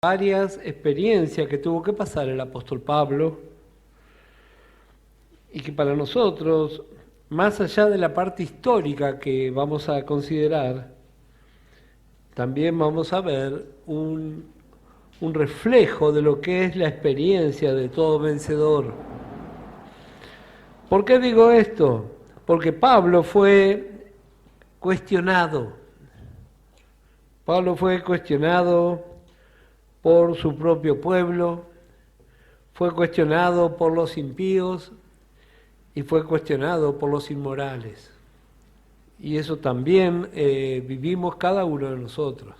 varias experiencias que tuvo que pasar el apóstol Pablo y que para nosotros, más allá de la parte histórica que vamos a considerar, también vamos a ver un reflejo de lo que es la experiencia de todo vencedor. ¿Por qué digo esto? Porque Pablo fue cuestionado. Pablo fue cuestionado por su propio pueblo, fue cuestionado por los impíos y fue cuestionado por los inmorales. Y eso también vivimos cada uno de nosotros.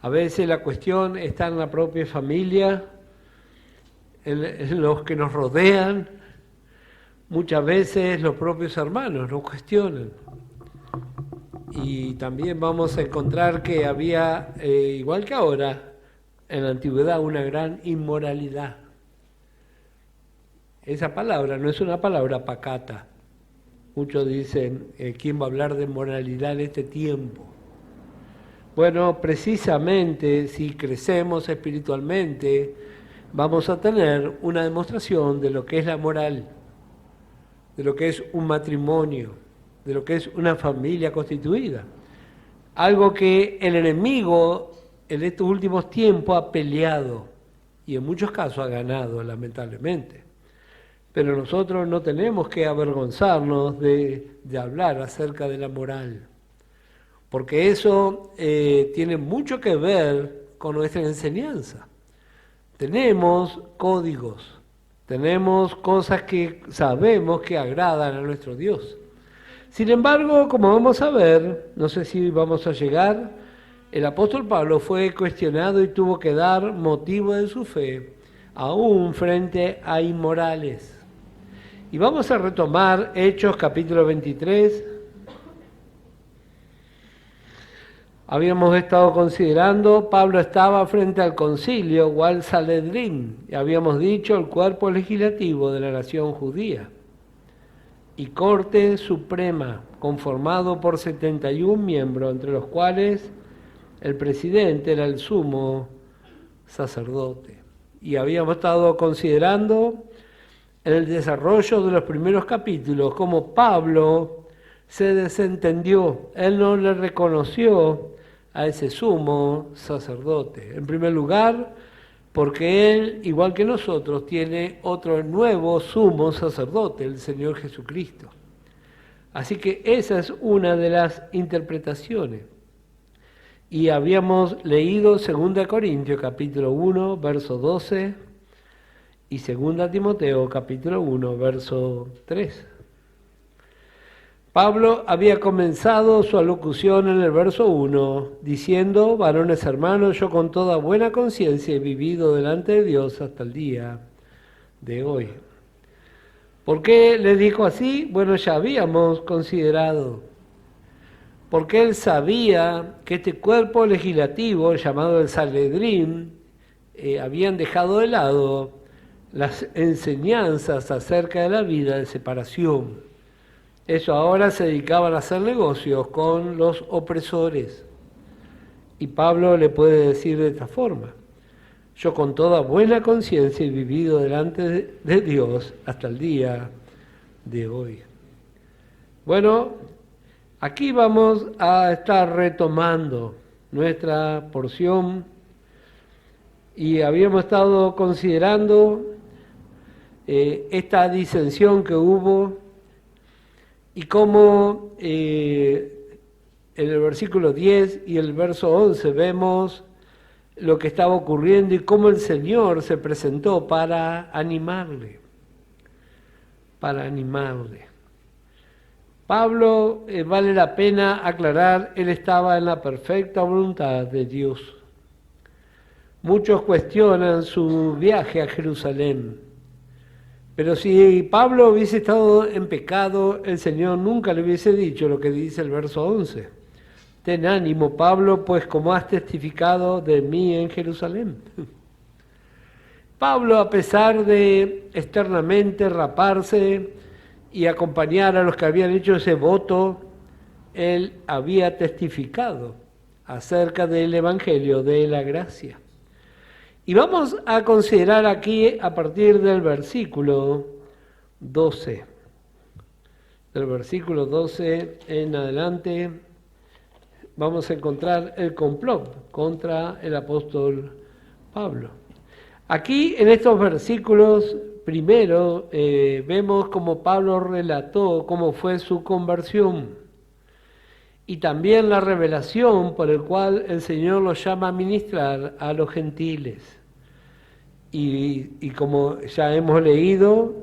A veces la cuestión está en la propia familia, en los que nos rodean. Muchas veces los propios hermanos nos cuestionan. Y también vamos a encontrar que había, igual que ahora, en la antigüedad, una gran inmoralidad. Esa palabra no es una palabra pacata. Muchos dicen, ¿quién va a hablar de moralidad en este tiempo? Bueno, precisamente si crecemos espiritualmente, vamos a tener una demostración de lo que es la moral, de lo que es un matrimonio, de lo que es una familia constituida. Algo que el enemigo en estos últimos tiempos ha peleado y en muchos casos ha ganado, lamentablemente. Pero nosotros no tenemos que avergonzarnos de hablar acerca de la moral, porque eso tiene mucho que ver con nuestra enseñanza. Tenemos códigos, tenemos cosas que sabemos que agradan a nuestro Dios. Sin embargo, como vamos a ver, no sé si vamos a llegar, el apóstol Pablo fue cuestionado y tuvo que dar motivo de su fe, aún frente a inmorales. Y vamos a retomar Hechos capítulo 23. Habíamos estado considerando, Pablo estaba frente al concilio o al Sanedrín, y habíamos dicho el cuerpo legislativo de la nación judía, y corte suprema, conformado por 71 miembros, entre los cuales el presidente era el sumo sacerdote. Y habíamos estado considerando en el desarrollo de los primeros capítulos cómo Pablo se desentendió, él no le reconoció a ese sumo sacerdote. En primer lugar, porque él, igual que nosotros, tiene otro nuevo sumo sacerdote, el Señor Jesucristo. Así que esa es una de las interpretaciones. Y habíamos leído 2 Corintios capítulo 1, verso 12, y 2 Timoteo capítulo 1, verso 3. Pablo había comenzado su alocución en el verso 1, diciendo, varones hermanos, yo con toda buena conciencia he vivido delante de Dios hasta el día de hoy. ¿Por qué le dijo así? Bueno, ya habíamos considerado. Porque él sabía que este cuerpo legislativo, llamado el Sanedrín, habían dejado de lado las enseñanzas acerca de la vida de separación. Eso ahora se dedicaban a hacer negocios con los opresores. Y Pablo le puede decir de esta forma, yo con toda buena conciencia he vivido delante de Dios hasta el día de hoy. Bueno, aquí vamos a estar retomando nuestra porción y habíamos estado considerando esta disensión que hubo y cómo en el versículo 10 y el verso 11 vemos lo que estaba ocurriendo y cómo el Señor se presentó para animarle. Pablo, vale la pena aclarar, él estaba en la perfecta voluntad de Dios. Muchos cuestionan su viaje a Jerusalén. Pero si Pablo hubiese estado en pecado, el Señor nunca le hubiese dicho lo que dice el verso 11. Ten ánimo, Pablo, pues como has testificado de mí en Jerusalén. Pablo, a pesar de externamente raparse y acompañar a los que habían hecho ese voto, él había testificado acerca del Evangelio de la gracia. Y vamos a considerar aquí, a partir del versículo 12, del versículo 12 en adelante, vamos a encontrar el complot contra el apóstol Pablo. Aquí en estos versículos, primero vemos cómo Pablo relató cómo fue su conversión y también la revelación por el cual el Señor los llama a ministrar a los gentiles. Y como ya hemos leído,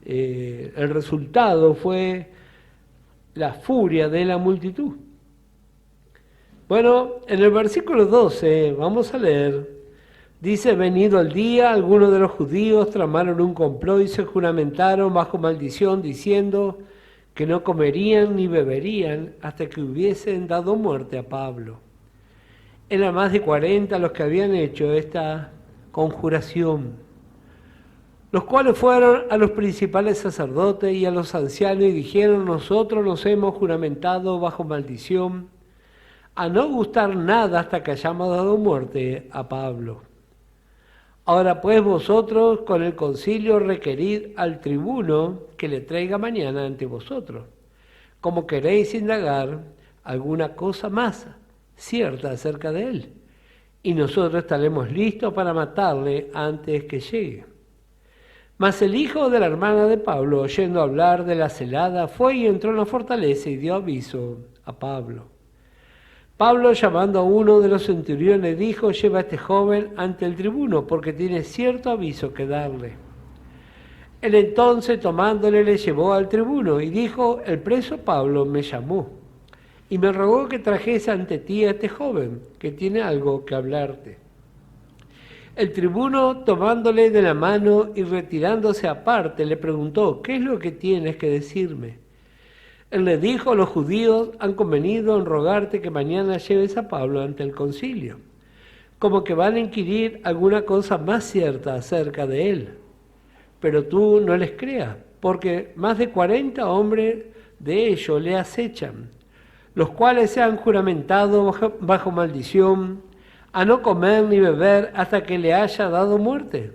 el resultado fue la furia de la multitud. Bueno, en el versículo 12 vamos a leer, dice: venido el día, algunos de los judíos tramaron un complot y se juramentaron bajo maldición, diciendo que no comerían ni beberían hasta que hubiesen dado muerte a Pablo. Eran más de 40 los que habían hecho esta conjuración, los cuales fueron a los principales sacerdotes y a los ancianos y dijeron: nosotros nos hemos juramentado bajo maldición a no gustar nada hasta que hayamos dado muerte a Pablo. Ahora pues vosotros con el concilio requerid al tribuno que le traiga mañana ante vosotros, como queréis indagar alguna cosa más cierta acerca de él, y nosotros estaremos listos para matarle antes que llegue. Mas el hijo de la hermana de Pablo, oyendo hablar de la celada, fue y entró en la fortaleza y dio aviso a Pablo. Pablo, llamando a uno de los centuriones, dijo: lleva a este joven ante el tribuno, porque tiene cierto aviso que darle. Él entonces, tomándole, le llevó al tribuno y dijo: el preso Pablo me llamó y me rogó que trajese ante ti a este joven, que tiene algo que hablarte. El tribuno, tomándole de la mano y retirándose aparte, le preguntó: ¿qué es lo que tienes que decirme? Él le dijo: los judíos han convenido en rogarte que mañana lleves a Pablo ante el concilio, como que van a inquirir alguna cosa más cierta acerca de él. Pero tú no les creas, porque más de 40 hombres de ellos le acechan, los cuales se han juramentado bajo maldición a no comer ni beber hasta que le haya dado muerte.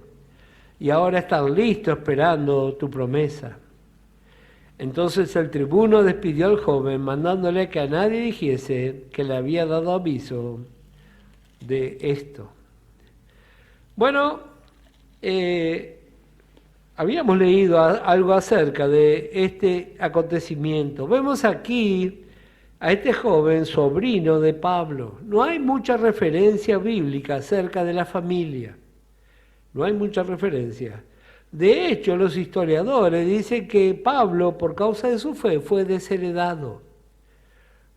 Y ahora están listos esperando tu promesa. Entonces el tribuno despidió al joven, mandándole que a nadie dijese que le había dado aviso de esto. Bueno, habíamos leído algo acerca de este acontecimiento. Vemos aquí a este joven sobrino de Pablo. No hay mucha referencia bíblica acerca de la familia. No hay mucha referencia. De hecho, los historiadores dicen que Pablo, por causa de su fe, fue desheredado.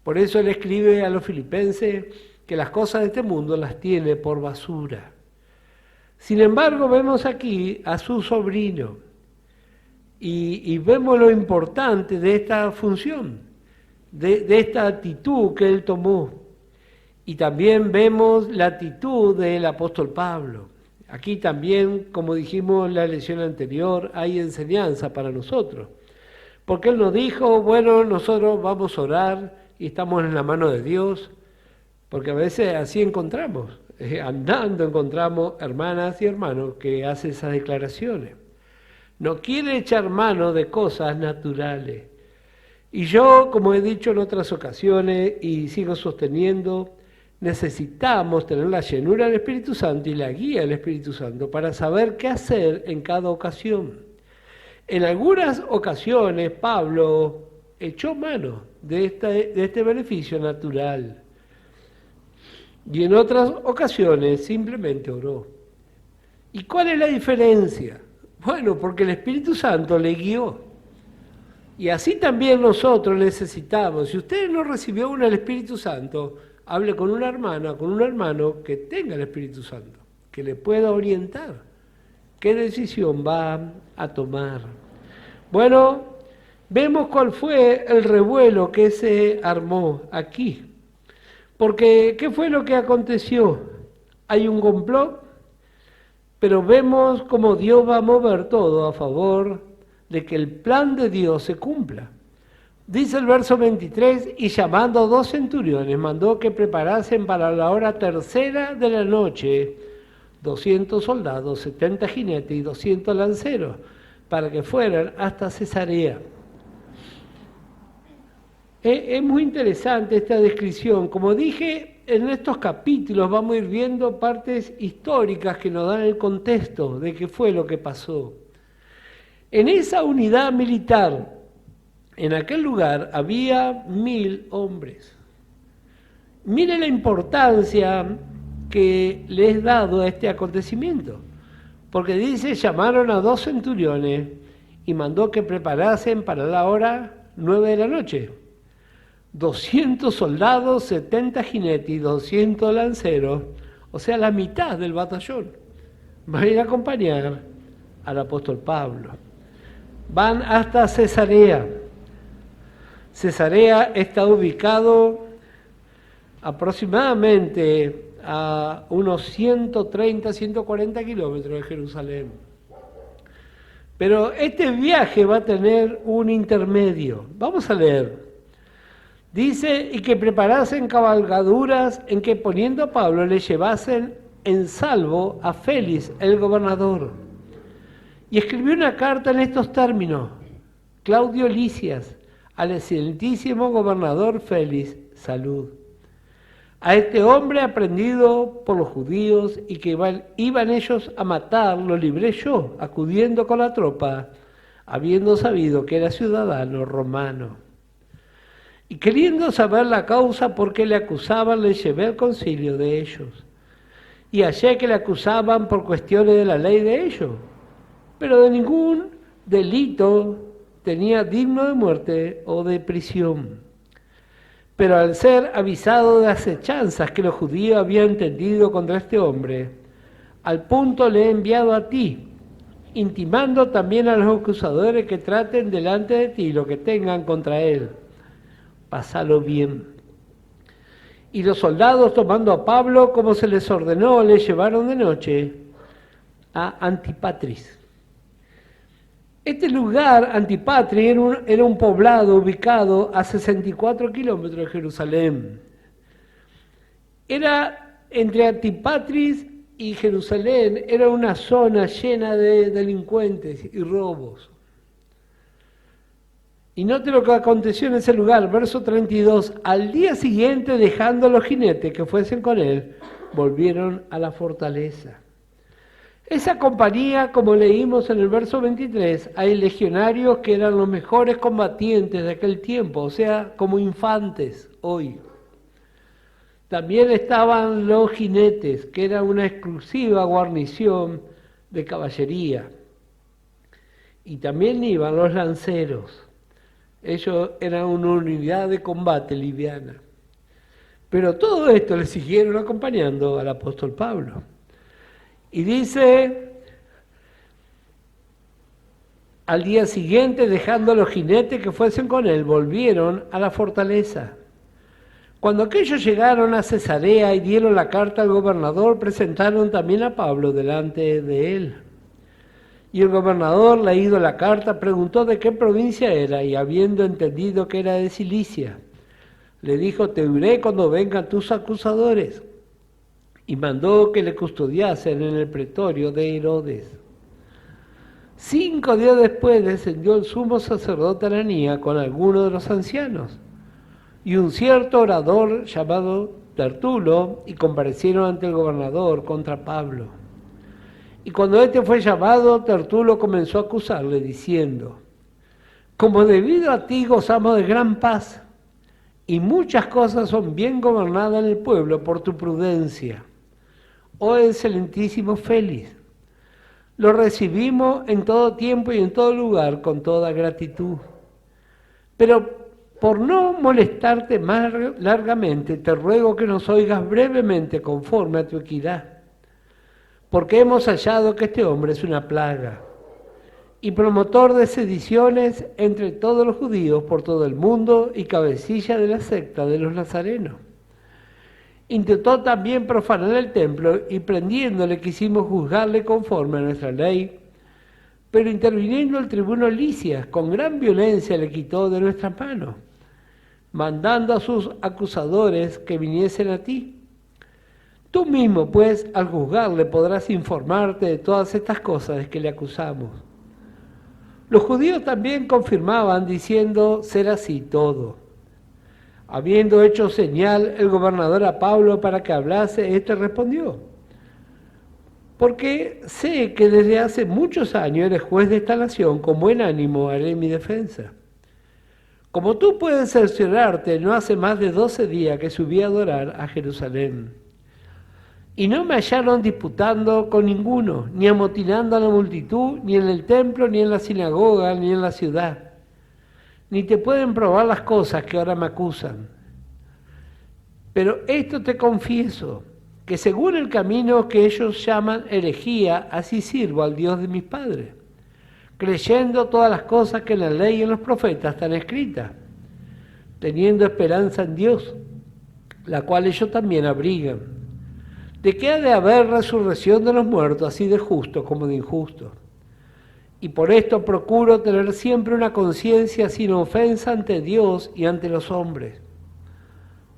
Por eso él escribe a los filipenses que las cosas de este mundo las tiene por basura. Sin embargo, vemos aquí a su sobrino y vemos lo importante de esta función, de esta actitud que él tomó. Y también vemos la actitud del apóstol Pablo. Aquí también, como dijimos en la lección anterior, hay enseñanza para nosotros. Porque él nos dijo: bueno, nosotros vamos a orar y estamos en la mano de Dios, porque a veces así encontramos, andando encontramos hermanas y hermanos que hacen esas declaraciones. No quiere echar mano de cosas naturales. Y yo, como he dicho en otras ocasiones y sigo sosteniendo, necesitamos tener la llenura del Espíritu Santo y la guía del Espíritu Santo para saber qué hacer en cada ocasión. En algunas ocasiones Pablo echó mano de este beneficio natural y en otras ocasiones simplemente oró. ¿Y cuál es la diferencia? Bueno, porque el Espíritu Santo le guió. Y así también nosotros necesitamos. Si usted no recibió aún el Espíritu Santo, hable con una hermana, con un hermano que tenga el Espíritu Santo, que le pueda orientar qué decisión va a tomar. Bueno, vemos cuál fue el revuelo que se armó aquí. Porque, ¿qué fue lo que aconteció? Hay un complot, pero vemos cómo Dios va a mover todo a favor de que el plan de Dios se cumpla. Dice el verso 23, y llamando a 2 centuriones, mandó que preparasen para la hora 3:00 de la noche 200 soldados, 70 jinetes y 200 lanceros, para que fueran hasta Cesarea. Es muy interesante esta descripción. Como dije, en estos capítulos vamos a ir viendo partes históricas que nos dan el contexto de qué fue lo que pasó. En esa unidad militar, en aquel lugar, había 1000 hombres. Mire la importancia que le es dado a este acontecimiento, porque dice, llamaron a 2 centuriones y mandó que preparasen para la hora 9 de la noche. 200 soldados, 70 jinetes y 200 lanceros, o sea, la mitad del batallón, van a ir a acompañar al apóstol Pablo. Van hasta Cesarea. Cesarea está ubicado aproximadamente a unos 130, 140 kilómetros de Jerusalén. Pero este viaje va a tener un intermedio. Vamos a leer. Dice, y que preparasen cabalgaduras en que poniendo a Pablo le llevasen en salvo a Félix, el gobernador. Y escribió una carta en estos términos. Claudio Lisias, al excelentísimo gobernador Félix, salud. A este hombre aprendido por los judíos y que iban ellos a matar, lo libré yo, acudiendo con la tropa, habiendo sabido que era ciudadano romano. Y queriendo saber la causa por qué le acusaban, le llevé al concilio de ellos. Y hallé que le acusaban por cuestiones de la ley de ellos, pero de ningún delito tenía digno de muerte o de prisión. Pero al ser avisado de acechanzas que los judíos habían tendido contra este hombre, al punto le he enviado a ti, intimando también a los acusadores que traten delante de ti lo que tengan contra él. Pásalo bien. Y los soldados, tomando a Pablo, como se les ordenó, le llevaron de noche a Antipatris. Este lugar, Antipatris, era un poblado ubicado a 64 kilómetros de Jerusalén. Era entre Antipatris y Jerusalén, era una zona llena de delincuentes y robos. Y note lo que aconteció en ese lugar, verso 32. Al día siguiente, dejando a los jinetes que fuesen con él, volvieron a la fortaleza. Esa compañía, como leímos en el verso 23, hay legionarios que eran los mejores combatientes de aquel tiempo, o sea, como infantes hoy. También estaban los jinetes, que era una exclusiva guarnición de caballería. Y también iban los lanceros. Ellos eran una unidad de combate liviana. Pero todo esto le siguieron acompañando al apóstol Pablo. Y dice, al día siguiente, dejando a los jinetes que fuesen con él, volvieron a la fortaleza. Cuando aquellos llegaron a Cesarea y dieron la carta al gobernador, presentaron también a Pablo delante de él. Y el gobernador, leído la carta, preguntó de qué provincia era, y habiendo entendido que era de Cilicia, le dijo, te oiré cuando vengan tus acusadores. Y mandó que le custodiasen en el pretorio de Herodes. 5 días después descendió el sumo sacerdote Ananías con algunos de los ancianos y un cierto orador llamado Tertulo, y comparecieron ante el gobernador contra Pablo. Y cuando éste fue llamado, Tertulo comenzó a acusarle, diciendo, como debido a ti gozamos de gran paz, y muchas cosas son bien gobernadas en el pueblo por tu prudencia, oh excelentísimo Félix. Lo recibimos en todo tiempo y en todo lugar con toda gratitud. Pero por no molestarte más largamente, te ruego que nos oigas brevemente conforme a tu equidad, porque hemos hallado que este hombre es una plaga y promotor de sediciones entre todos los judíos por todo el mundo y cabecilla de la secta de los nazarenos. Intentó también profanar el templo y prendiéndole quisimos juzgarle conforme a nuestra ley, pero interviniendo el tribuno Lisias con gran violencia le quitó de nuestras manos, mandando a sus acusadores que viniesen a ti. Tú mismo, pues, al juzgarle podrás informarte de todas estas cosas de que le acusamos. Los judíos también confirmaban diciendo ser así todo. Habiendo hecho señal el gobernador a Pablo para que hablase, éste respondió: porque sé que desde hace muchos años eres juez de esta nación, con buen ánimo haré mi defensa. Como tú puedes cerciorarte, no hace más de 12 días que subí a adorar a Jerusalén. Y no me hallaron disputando con ninguno, ni amotinando a la multitud, ni en el templo, ni en la sinagoga, ni en la ciudad. Ni te pueden probar las cosas que ahora me acusan. Pero esto te confieso, que según el camino que ellos llaman herejía, así sirvo al Dios de mis padres, creyendo todas las cosas que en la ley y en los profetas están escritas, teniendo esperanza en Dios, la cual ellos también abrigan, de que ha de haber resurrección de los muertos, así de justos como de injustos. Y por esto procuro tener siempre una conciencia sin ofensa ante Dios y ante los hombres.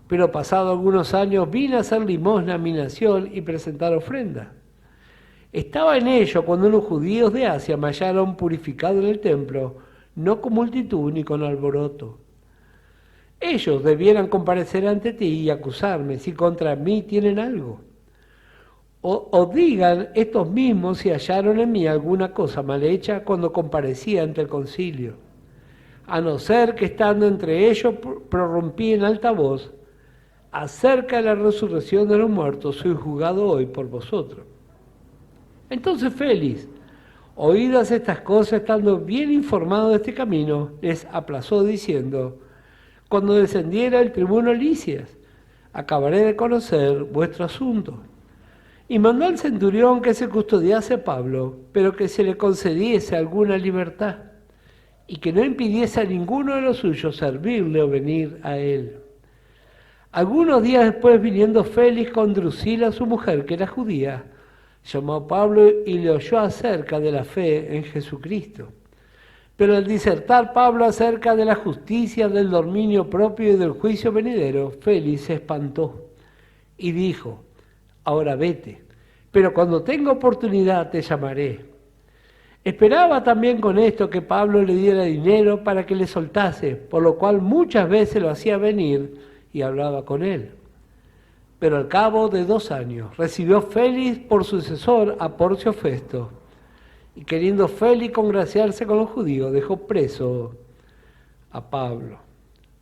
Pero pasado algunos años vine a hacer limosna a mi nación y presentar ofrenda. Estaba en ello cuando unos judíos de Asia me hallaron purificado en el templo, no con multitud ni con alboroto. Ellos debieran comparecer ante ti y acusarme si contra mí tienen algo. O digan estos mismos si hallaron en mí alguna cosa mal hecha cuando comparecía ante el concilio. A no ser que estando entre ellos prorrumpí en alta voz: acerca de la resurrección de los muertos soy juzgado hoy por vosotros. Entonces Félix, oídas estas cosas, estando bien informado de este camino, les aplazó diciendo: cuando descendiera el tribuno Lisias, acabaré de conocer vuestro asunto. Y mandó al centurión que se custodiase a Pablo, pero que se le concediese alguna libertad, y que no impidiese a ninguno de los suyos servirle o venir a él. Algunos días después, viniendo Félix con Drusila, su mujer, que era judía, llamó a Pablo y le oyó acerca de la fe en Jesucristo. Pero al disertar Pablo acerca de la justicia, del dominio propio y del juicio venidero, Félix se espantó y dijo: ahora vete, pero cuando tenga oportunidad te llamaré. Esperaba también con esto que Pablo le diera dinero para que le soltase, por lo cual muchas veces lo hacía venir y hablaba con él. Pero al cabo de 2 años recibió Félix por sucesor a Porcio Festo, y queriendo Félix congraciarse con los judíos, dejó preso a Pablo.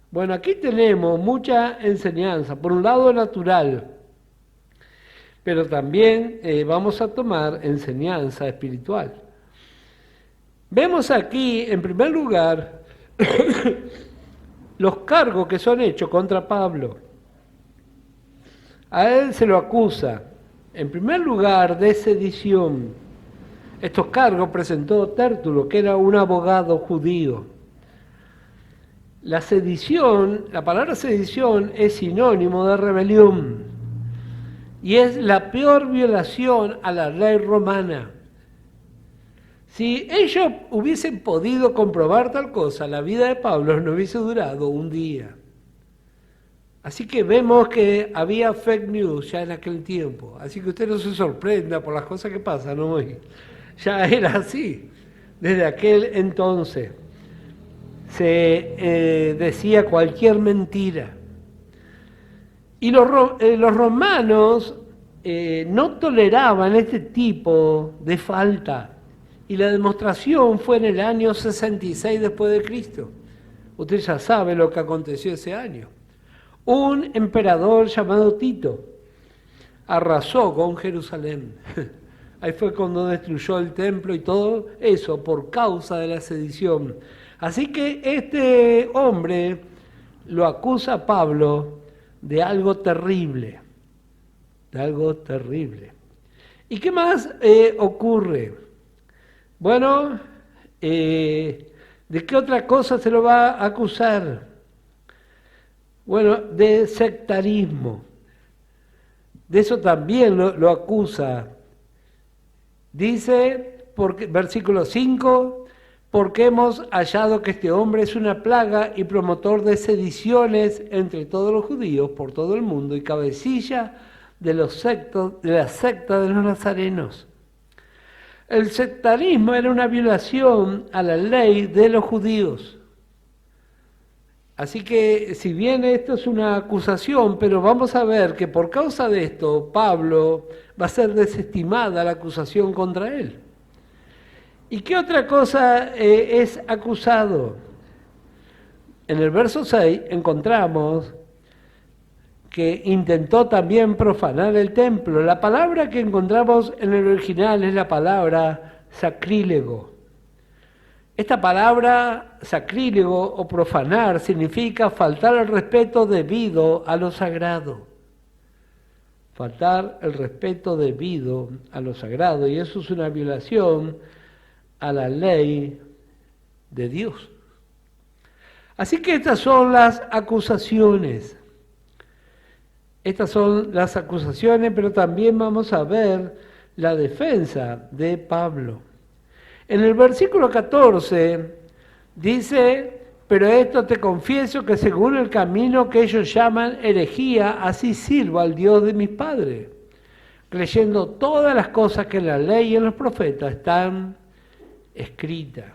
Bueno, aquí tenemos mucha enseñanza, por un lado natural, pero también vamos a tomar enseñanza espiritual. Vemos aquí, en primer lugar, los cargos que son hechos contra Pablo. A él se lo acusa, en primer lugar, de sedición. Estos cargos presentó Tértulo, que era un abogado judío. La sedición, la palabra sedición es sinónimo de rebelión y es la peor violación a la ley romana. Si ellos hubiesen podido comprobar tal cosa, la vida de Pablo no hubiese durado un día. Así que vemos que había fake news ya en aquel tiempo. Así que usted no se sorprenda por las cosas que pasan hoy. Ya era así. Desde aquel entonces se decía cualquier mentira. Y los romanos no toleraban este tipo de falta. Y la demostración fue en el año 66 después de Cristo. Usted ya sabe lo que aconteció ese año. Un emperador llamado Tito arrasó con Jerusalén. Ahí fue cuando destruyó el templo y todo eso por causa de la sedición. Así que este hombre lo acusa a Pablo de algo terrible. De algo terrible. ¿Y qué más ocurre? Bueno, ¿de qué otra cosa se lo va a acusar? Bueno, de sectarismo. De eso también lo acusa. Dice, versículo 5, porque hemos hallado que este hombre es una plaga y promotor de sediciones entre todos los judíos por todo el mundo y cabecilla de la secta de los nazarenos. El sectarismo era una violación a la ley de los judíos. Así que, si bien esto es una acusación, pero vamos a ver que por causa de esto, Pablo va a ser desestimada la acusación contra él. ¿Y qué otra cosa es acusado? En el verso 6 encontramos que intentó también profanar el templo. La palabra que encontramos en el original es la palabra sacrílego. Esta palabra sacrílego o profanar significa faltar el respeto debido a lo sagrado. Faltar el respeto debido a lo sagrado, y eso es una violación a la ley de Dios. Así que estas son las acusaciones. Estas son las acusaciones, pero también vamos a ver la defensa de Pablo. En el versículo 14 dice: pero esto te confieso que según el camino que ellos llaman herejía, así sirvo al Dios de mis padres, creyendo todas las cosas que en la ley y en los profetas están escritas.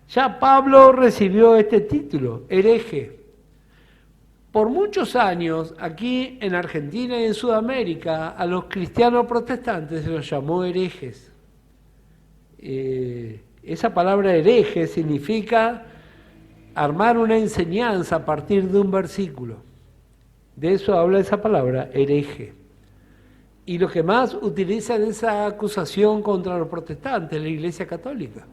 Ya Pablo recibió este título, hereje. Por muchos años, aquí en Argentina y en Sudamérica, a los cristianos protestantes se los llamó herejes. Esa palabra hereje significa armar una enseñanza a partir de un versículo. De eso habla esa palabra, hereje. Y los que más utilizan esa acusación contra los protestantes, la Iglesia Católica,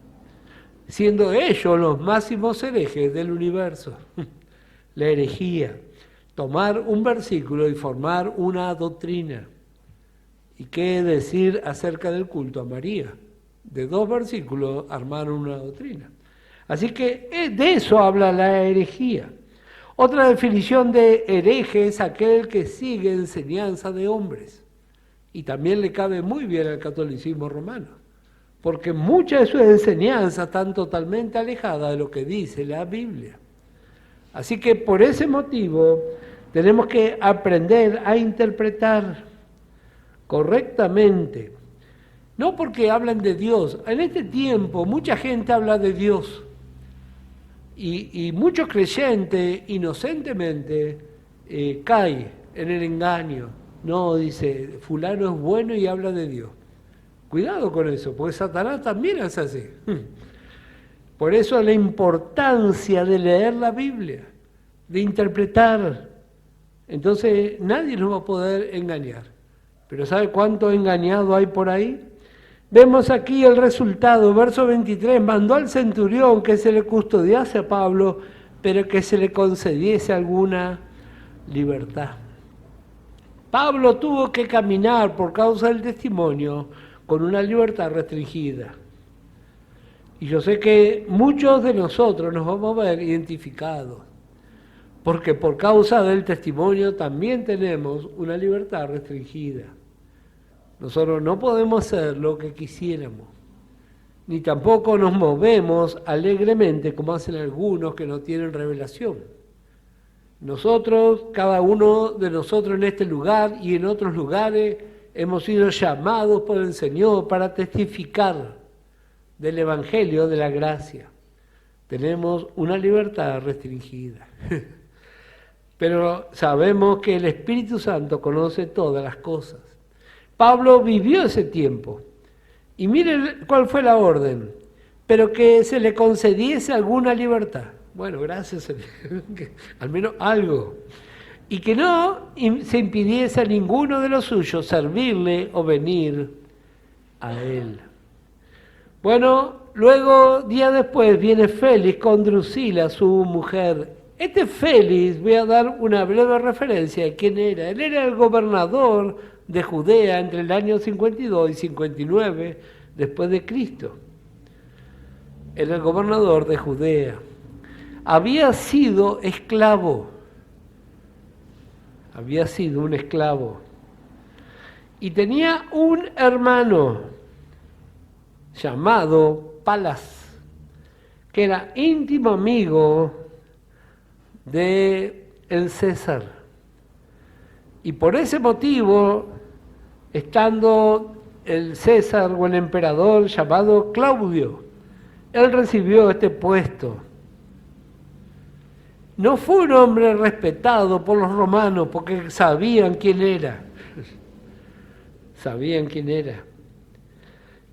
siendo ellos los máximos herejes del universo. La herejía, tomar un versículo y formar una doctrina. ¿Y qué decir acerca del culto a María? De 2 versículos armaron una doctrina. Así que de eso habla la herejía. Otra definición de hereje es aquel que sigue enseñanza de hombres. Y también le cabe muy bien al catolicismo romano, porque muchas de sus enseñanzas están totalmente alejadas de lo que dice la Biblia. Así que por ese motivo tenemos que aprender a interpretar correctamente. No porque hablan de Dios. En este tiempo mucha gente habla de Dios. Y muchos creyentes inocentemente caen en el engaño. No, dice, fulano es bueno y habla de Dios. Cuidado con eso, porque Satanás también es así. Por eso la importancia de leer la Biblia, de interpretar. Entonces nadie nos va a poder engañar. Pero ¿sabe cuánto engañado hay por ahí? Vemos aquí el resultado, verso 23, mandó al centurión que se le custodiase a Pablo, pero que se le concediese alguna libertad. Pablo tuvo que caminar por causa del testimonio con una libertad restringida. Y yo sé que muchos de nosotros nos vamos a ver identificados, porque por causa del testimonio también tenemos una libertad restringida. Nosotros no podemos hacer lo que quisiéramos, ni tampoco nos movemos alegremente como hacen algunos que no tienen revelación. Nosotros, cada uno de nosotros en este lugar y en otros lugares, hemos sido llamados por el Señor para testificar del Evangelio de la gracia. Tenemos una libertad restringida. Pero sabemos que el Espíritu Santo conoce todas las cosas. Pablo vivió ese tiempo. Y miren cuál fue la orden. Pero que se le concediese alguna libertad. Bueno, gracias, al menos algo. Y que no se impidiese a ninguno de los suyos servirle o venir a él. Bueno, luego, días después, viene Félix con Drusila, su mujer. Este Félix, voy a dar una breve referencia de quién era. Él era el gobernador de Judea entre el año 52 y 59 después de Cristo. Era el gobernador de Judea. Había sido esclavo. Había sido un esclavo. Y tenía un hermano llamado Palas, que era íntimo amigo de el César. Y por ese motivo, estando el César o el emperador llamado Claudio, él recibió este puesto. No fue un hombre respetado por los romanos porque sabían quién era. Sabían quién era.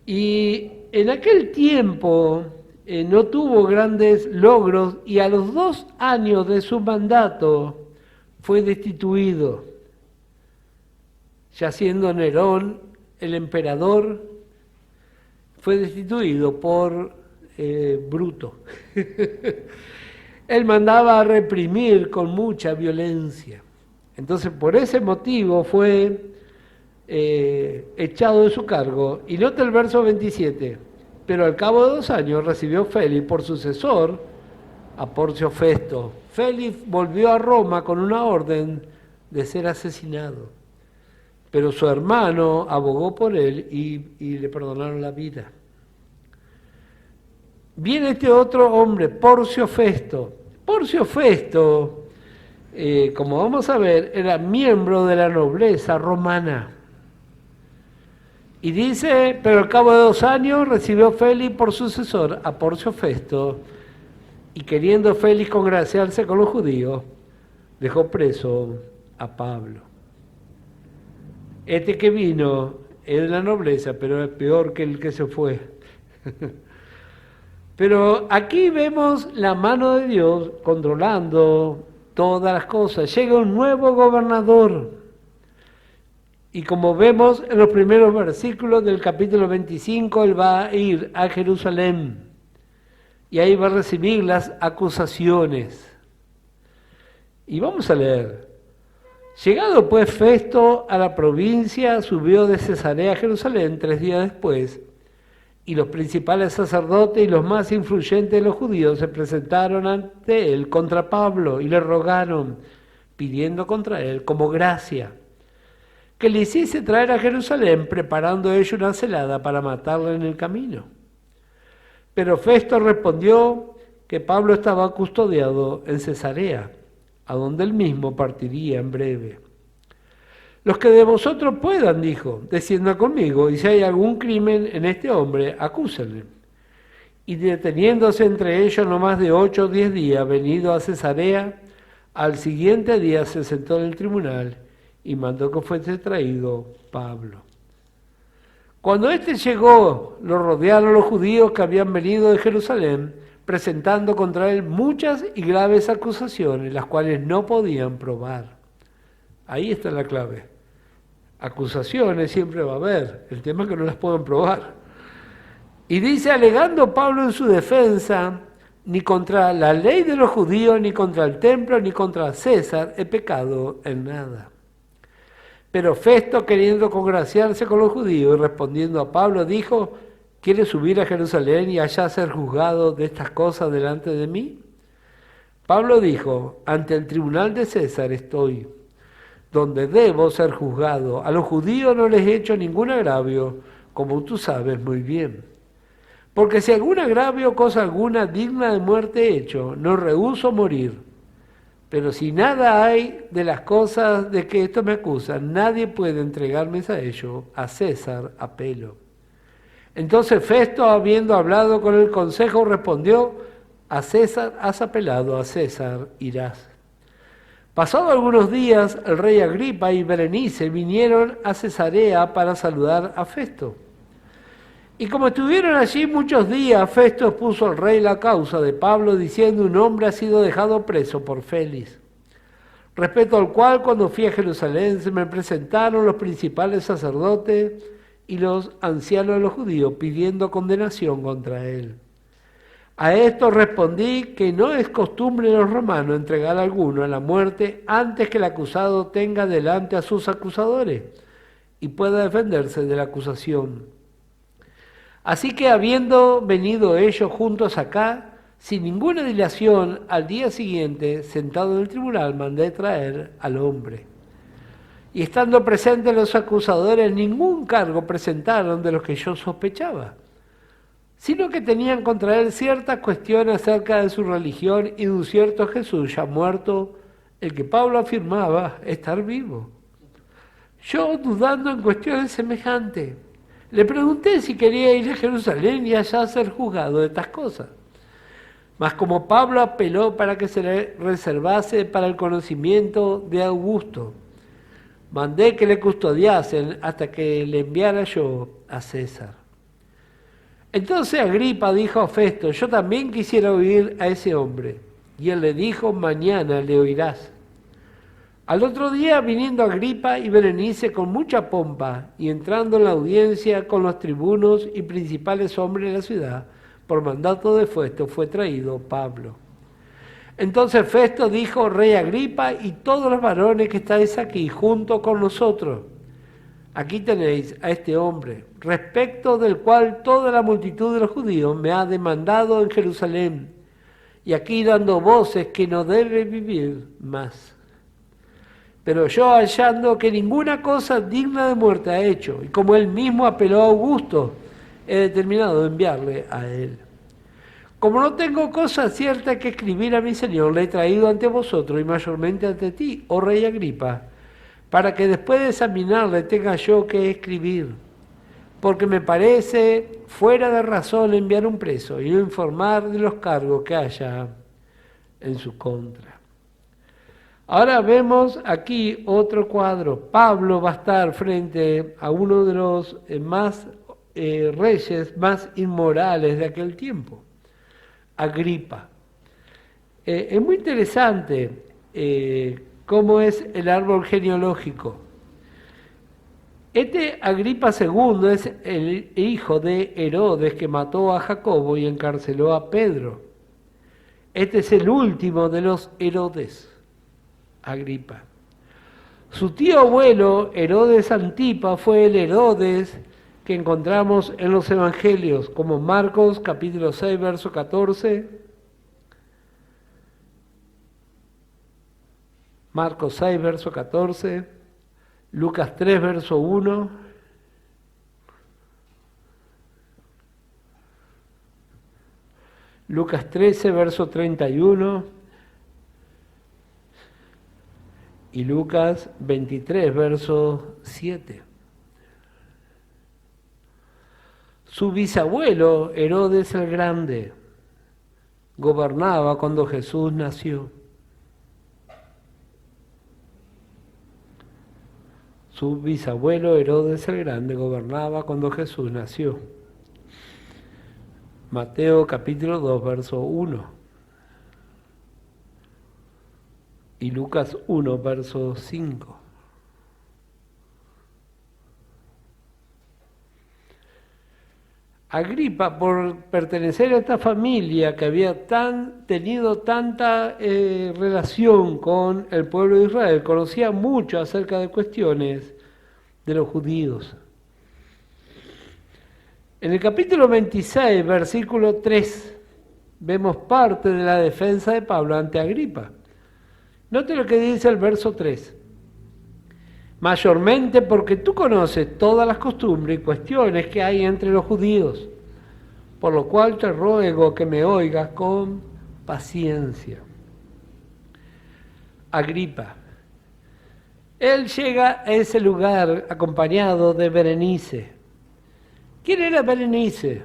Y en aquel tiempo no tuvo grandes logros y a los 2 años de su mandato fue destituido. Ya siendo Nerón el emperador, fue destituido por Bruto. Él mandaba a reprimir con mucha violencia. Entonces, por ese motivo fue echado de su cargo. Y nota el verso 27. Pero al cabo de 2 años recibió Félix por sucesor a Porcio Festo. Félix volvió a Roma con una orden de ser asesinado. Pero su hermano abogó por él y le perdonaron la vida. Viene este otro hombre, Porcio Festo. Porcio Festo, como vamos a ver, era miembro de la nobleza romana. Y dice, pero al cabo de 2 años recibió Félix por sucesor a Porcio Festo, y queriendo Félix congraciarse con los judíos, dejó preso a Pablo. Este que vino es de la nobleza, pero es peor que el que se fue. Pero aquí vemos la mano de Dios controlando todas las cosas. Llega un nuevo gobernador. Y como vemos en los primeros versículos del capítulo 25, él va a ir a Jerusalén. Y ahí va a recibir las acusaciones. Y vamos a leer. Llegado pues Festo a la provincia, subió de Cesarea a Jerusalén 3 días después, y los principales sacerdotes y los más influyentes de los judíos se presentaron ante él contra Pablo y le rogaron, pidiendo contra él como gracia, que le hiciese traer a Jerusalén, preparando ellos una celada para matarle en el camino. Pero Festo respondió que Pablo estaba custodiado en Cesarea, a donde él mismo partiría en breve. Los que de vosotros puedan, dijo, desciendan conmigo, y si hay algún crimen en este hombre, acúsenle. Y deteniéndose entre ellos no más de 8 o 10 días, venido a Cesarea, al siguiente día se sentó en el tribunal y mandó que fuese traído Pablo. Cuando éste llegó, lo rodearon los judíos que habían venido de Jerusalén, presentando contra él muchas y graves acusaciones, las cuales no podían probar. Ahí está la clave. Acusaciones siempre va a haber, el tema es que no las pueden probar. Y dice, alegando Pablo en su defensa, ni contra la ley de los judíos, ni contra el templo, ni contra César he pecado en nada. Pero Festo, queriendo congraciarse con los judíos y respondiendo a Pablo, dijo, ¿quieres subir a Jerusalén y allá ser juzgado de estas cosas delante de mí? Pablo dijo, ante el tribunal de César estoy, donde debo ser juzgado. A los judíos no les he hecho ningún agravio, como tú sabes muy bien. Porque si algún agravio o cosa alguna digna de muerte he hecho, no rehúso morir. Pero si nada hay de las cosas de que esto me acusan, nadie puede entregarme a ello, a César apelo. Entonces Festo, habiendo hablado con el consejo, respondió, a César has apelado, a César irás. Pasados algunos días, el rey Agripa y Berenice vinieron a Cesarea para saludar a Festo. Y como estuvieron allí muchos días, Festo expuso al rey la causa de Pablo, diciendo, un hombre ha sido dejado preso por Félix, respecto al cual cuando fui a Jerusalén se me presentaron los principales sacerdotes y los ancianos de los judíos, pidiendo condenación contra él. A esto respondí que no es costumbre de los romanos entregar a alguno a la muerte antes que el acusado tenga delante a sus acusadores y pueda defenderse de la acusación. Así que habiendo venido ellos juntos acá, sin ninguna dilación, al día siguiente, sentado en el tribunal, mandé traer al hombre. Y estando presentes los acusadores, ningún cargo presentaron de los que yo sospechaba, sino que tenían contra él ciertas cuestiones acerca de su religión y de un cierto Jesús ya muerto, el que Pablo afirmaba estar vivo. Yo, dudando en cuestiones semejantes, le pregunté si quería ir a Jerusalén y allá ser juzgado de estas cosas. Mas como Pablo apeló para que se le reservase para el conocimiento de Augusto, mandé que le custodiasen hasta que le enviara yo a César. Entonces Agripa dijo a Festo: yo también quisiera oír a ese hombre. Y él le dijo: mañana le oirás. Al otro día, viniendo Agripa y Berenice con mucha pompa, y entrando en la audiencia con los tribunos y principales hombres de la ciudad, por mandato de Festo fue traído Pablo. Entonces Festo dijo: Rey Agripa y todos los varones que estáis aquí junto con nosotros, aquí tenéis a este hombre, respecto del cual toda la multitud de los judíos me ha demandado en Jerusalén, y aquí dando voces que no debe vivir más. Pero yo, hallando que ninguna cosa digna de muerte ha hecho, y como él mismo apeló a Augusto, he determinado enviarle a él. Como no tengo cosa cierta que escribir a mi Señor, le he traído ante vosotros y mayormente ante ti, oh Rey Agripa, para que después de examinarle tenga yo que escribir, porque me parece fuera de razón enviar un preso y no informar de los cargos que haya en su contra. Ahora vemos aquí otro cuadro. Pablo va a estar frente a uno de los reyes más inmorales de aquel tiempo, Agripa. Es muy interesante cómo es el árbol genealógico. Este Agripa II es el hijo de Herodes, que mató a Jacobo y encarceló a Pedro. Este es el último de los Herodes, Agripa. Su tío abuelo, Herodes Antipa, fue el Herodes que encontramos en los evangelios, como Marcos capítulo 6, verso 14, Marcos 6, verso 14, Lucas 3, verso 1, Lucas 13, verso 31, y Lucas 23, verso 7. Su bisabuelo, Herodes el Grande, gobernaba cuando Jesús nació. Su bisabuelo, Herodes el Grande, gobernaba cuando Jesús nació. Mateo capítulo 2, verso 1. Y Lucas 1, verso 5. Agripa, por pertenecer a esta familia que había tenido tanta relación con el pueblo de Israel, conocía mucho acerca de cuestiones de los judíos. En el capítulo 26, versículo 3, vemos parte de la defensa de Pablo ante Agripa. Note lo que dice el verso 3. Mayormente porque tú conoces todas las costumbres y cuestiones que hay entre los judíos, por lo cual te ruego que me oigas con paciencia. Agripa. Él llega a ese lugar acompañado de Berenice. ¿Quién era Berenice?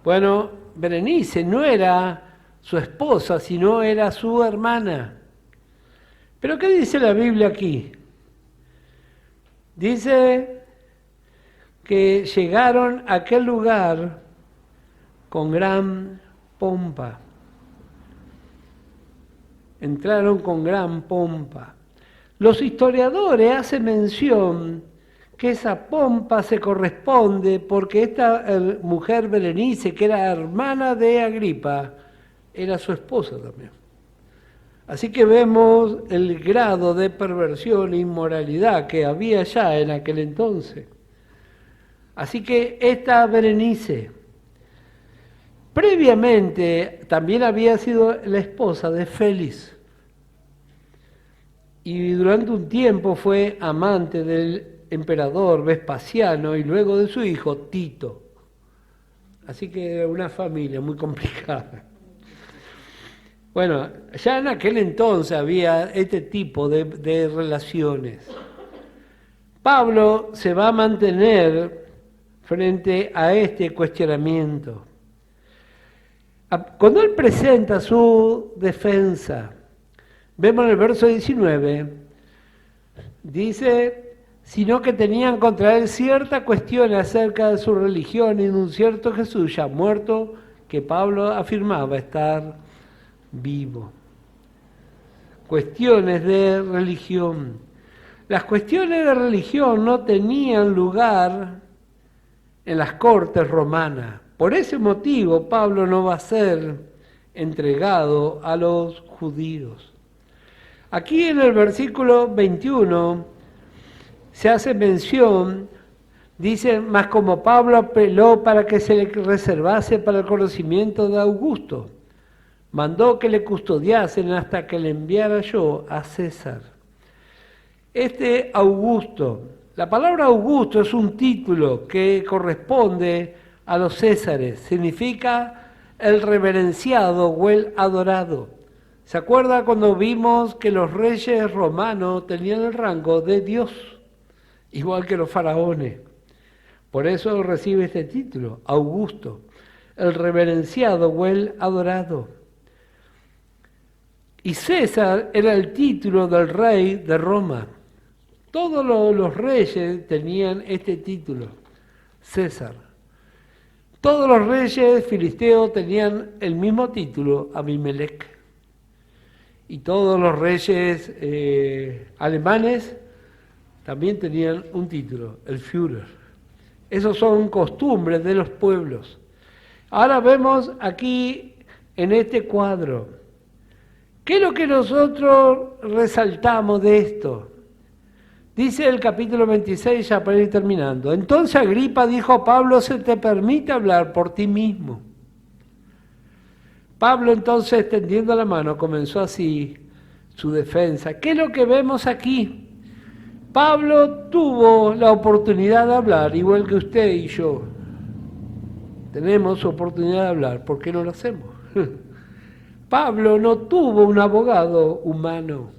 Bueno, Berenice no era su esposa, sino era su hermana. ¿Pero qué dice la Biblia aquí? Dice que llegaron a aquel lugar con gran pompa. Entraron con gran pompa. Los historiadores hacen mención que esa pompa se corresponde porque esta mujer Berenice, que era hermana de Agripa, era su esposa también. Así que vemos el grado de perversión e inmoralidad que había ya en aquel entonces. Así que esta Berenice, previamente también había sido la esposa de Félix y durante un tiempo fue amante del emperador Vespasiano y luego de su hijo Tito. Así que era una familia muy complicada. Bueno, ya en aquel entonces había este tipo de relaciones. Pablo se va a mantener frente a este cuestionamiento. Cuando él presenta su defensa, vemos en el verso 19, dice, sino que tenían contra él cierta cuestión acerca de su religión y de un cierto Jesús ya muerto, que Pablo afirmaba estar vivo. Cuestiones de religión. Las cuestiones de religión no tenían lugar en las cortes romanas. Por ese motivo, Pablo no va a ser entregado a los judíos. Aquí en el versículo 21 se hace mención, dice, mas como Pablo apeló para que se le reservase para el conocimiento de Augusto, mandó que le custodiasen hasta que le enviara yo a César. Este Augusto, la palabra Augusto es un título que corresponde a los Césares, significa el reverenciado o el adorado. ¿Se acuerda cuando vimos que los reyes romanos tenían el rango de Dios, igual que los faraones? Por eso recibe este título, Augusto, el reverenciado o el adorado. Y César era el título del rey de Roma. Todos los reyes tenían este título, César. Todos los reyes filisteos tenían el mismo título, Abimelech. Y todos los reyes alemanes también tenían un título, el Führer. Esos son costumbres de los pueblos. Ahora vemos aquí en este cuadro, ¿qué es lo que nosotros resaltamos de esto? Dice el capítulo 26, ya para ir terminando. Entonces Agripa dijo a Pablo, se te permite hablar por ti mismo. Pablo entonces, extendiendo la mano, comenzó así su defensa. ¿Qué es lo que vemos aquí? Pablo tuvo la oportunidad de hablar, igual que usted y yo. Tenemos oportunidad de hablar, ¿por qué no lo hacemos? Pablo no tuvo un abogado humano.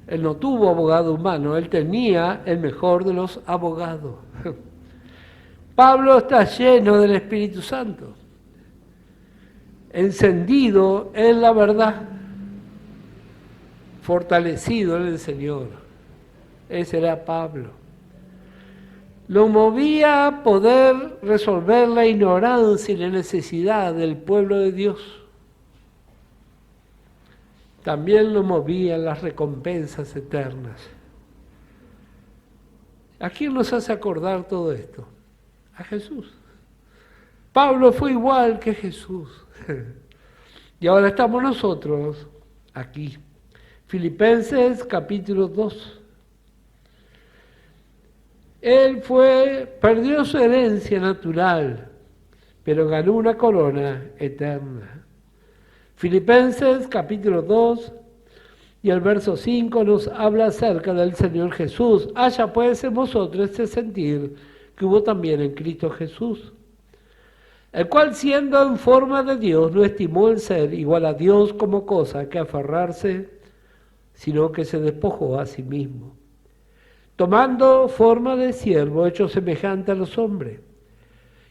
Él no tuvo abogado humano, él tenía el mejor de los abogados. Pablo está lleno del Espíritu Santo, encendido en la verdad, fortalecido en el Señor. Ese era Pablo. Lo movía a poder resolver la ignorancia y la necesidad del pueblo de Dios. También lo movían las recompensas eternas. ¿A quién nos hace acordar todo esto? A Jesús. Pablo fue igual que Jesús. Y ahora estamos nosotros aquí. Filipenses capítulo 2. Él perdió su herencia natural, pero ganó una corona eterna. Filipenses capítulo 2 y el verso 5 nos habla acerca del Señor Jesús. Haya pues en vosotros ese sentir que hubo también en Cristo Jesús, el cual siendo en forma de Dios no estimó el ser igual a Dios como cosa que aferrarse, sino que se despojó a sí mismo, tomando forma de siervo, hecho semejante a los hombres.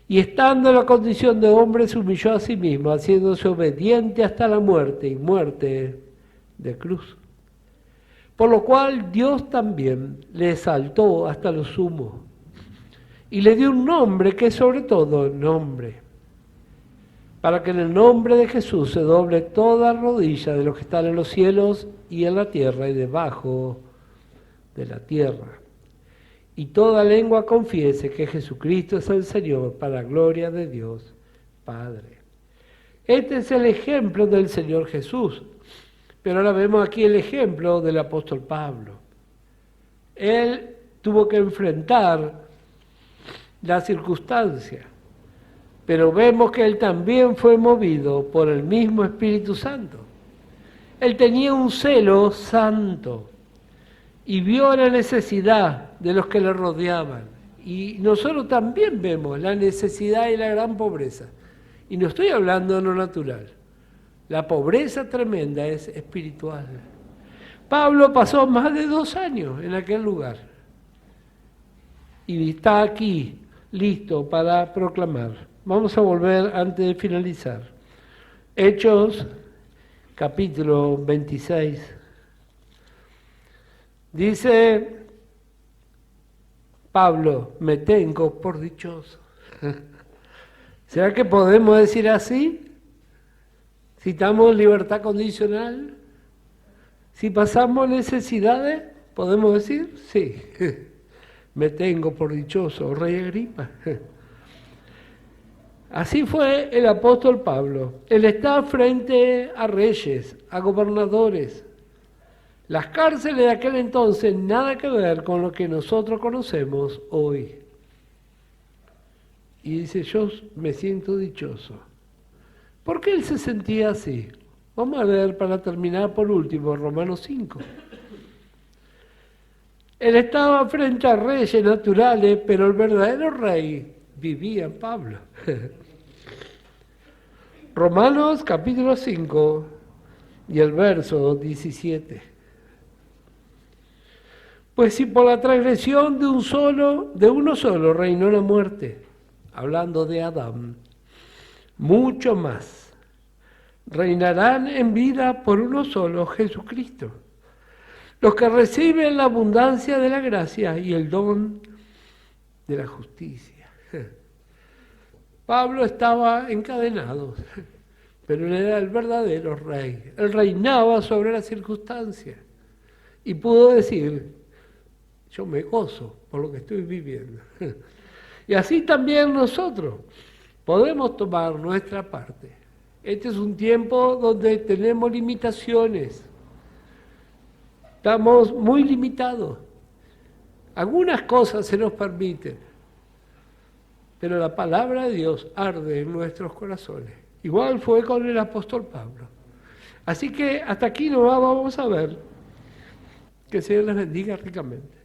Y estando en la condición de hombre, se humilló a sí mismo, haciéndose obediente hasta la muerte, y muerte de cruz. Por lo cual Dios también le exaltó hasta lo sumo, y le dio un nombre que es sobre todo nombre, para que en el nombre de Jesús se doble toda rodilla de los que están en los cielos y en la tierra y debajo de la tierra. Y toda lengua confiese que Jesucristo es el Señor, para la gloria de Dios Padre. Este es el ejemplo del Señor Jesús. Pero ahora vemos aquí el ejemplo del apóstol Pablo. Él tuvo que enfrentar la circunstancia, pero vemos que él también fue movido por el mismo Espíritu Santo. Él tenía un celo santo y vio la necesidad de los que le rodeaban. Y nosotros también vemos la necesidad y la gran pobreza. Y no estoy hablando de lo natural. La pobreza tremenda es espiritual. Pablo pasó más de 2 años en aquel lugar. y está aquí, listo para proclamar. Vamos a volver antes de finalizar. Hechos, capítulo 26. Dice Pablo, me tengo por dichoso. ¿Será que podemos decir así? ¿Citamos libertad condicional? Si pasamos necesidades, ¿podemos decir? Sí. Me tengo por dichoso, rey Agripa. Así fue el apóstol Pablo. Él está frente a reyes, a gobernadores. Las cárceles de aquel entonces nada que ver con lo que nosotros conocemos hoy. Y dice, yo me siento dichoso. ¿Por qué él se sentía así? Vamos a ver para terminar por último, Romanos 5. Él estaba frente a reyes naturales, pero el verdadero rey vivía en Pablo. Romanos capítulo 5 y el verso 17. Pues si por la transgresión de uno solo reinó la muerte, hablando de Adán, mucho más reinarán en vida por uno solo, Jesucristo, los que reciben la abundancia de la gracia y el don de la justicia. Pablo estaba encadenado, pero él era el verdadero rey. Él reinaba sobre las circunstancias y pudo decir, yo me gozo por lo que estoy viviendo. Y así también nosotros podemos tomar nuestra parte. Este es un tiempo donde tenemos limitaciones. Estamos muy limitados. Algunas cosas se nos permiten, pero la palabra de Dios arde en nuestros corazones. Igual fue con el apóstol Pablo. Así que hasta aquí nos vamos a ver. Que el Señor les bendiga ricamente.